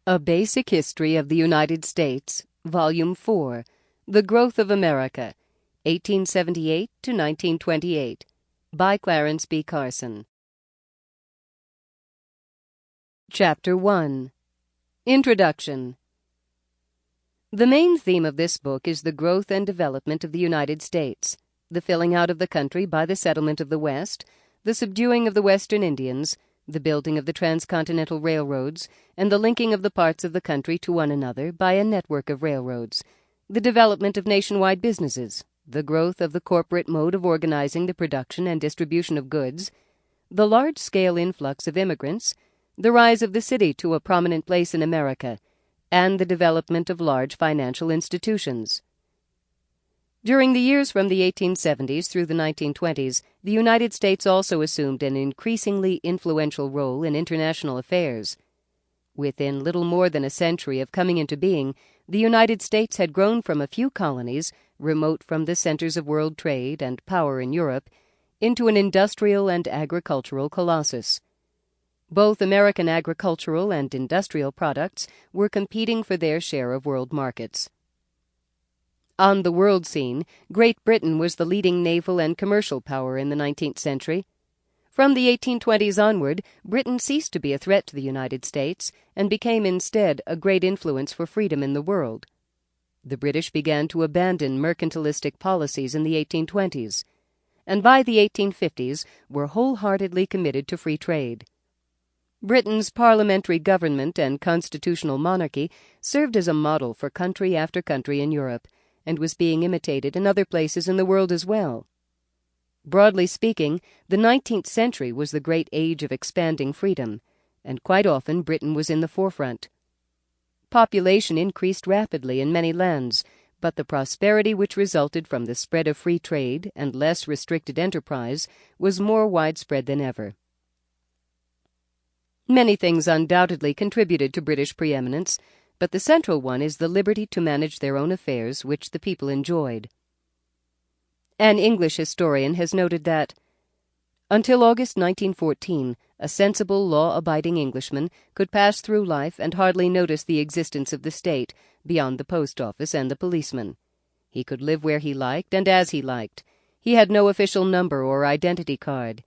A Basic History of the United States, Volume 4, The Growth of America, 1878 to 1928, by Clarence B. Carson. Chapter 1. Introduction. The main theme of this book is the growth and development of the United States, the filling out of the country by the settlement of the West, the subduing of the Western Indians, the building of the transcontinental railroads, and the linking of the parts of the country to one another by a network of railroads, the development of nationwide businesses, the growth of the corporate mode of organizing the production and distribution of goods, the large-scale influx of immigrants, the rise of the city to a prominent place in America, and the development of large financial institutions. During the years from the 1870s through the 1920s, the United States also assumed an increasingly influential role in international affairs. Within little more than a century of coming into being, the United States had grown from a few colonies, remote from the centers of world trade and power in Europe, into an industrial and agricultural colossus. Both American agricultural and industrial products were competing for their share of world markets. On the world scene, Great Britain was the leading naval and commercial power in the 19th century. From the 1820s onward, Britain ceased to be a threat to the United States and became instead a great influence for freedom in the world. The British began to abandon mercantilistic policies in the 1820s, and by the 1850s were wholeheartedly committed to free trade. Britain's parliamentary government and constitutional monarchy served as a model for country after country in Europe, and was being imitated in other places in the world as well. Broadly speaking, the 19th century was the great age of expanding freedom, and quite often Britain was in the forefront. Population increased rapidly in many lands, but the prosperity which resulted from the spread of free trade and less restricted enterprise was more widespread than ever. Many things undoubtedly contributed to British preeminence, but the central one is the liberty to manage their own affairs which the people enjoyed. An English historian has noted that, until August 1914, a sensible, law-abiding Englishman could pass through life and hardly notice the existence of the state beyond the post office and the policeman. He could live where he liked and as he liked. He had no official number or identity card.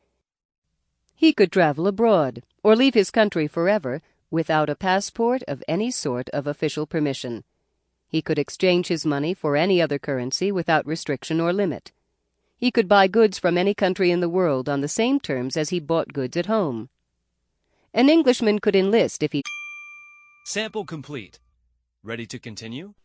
He could travel abroad, or leave his country forever, without a passport of any sort of official permission. He could exchange his money for any other currency without restriction or limit. He could buy goods from any country in the world on the same terms as he bought goods at home. An Englishman could enlist if he... Sample complete. Ready to continue?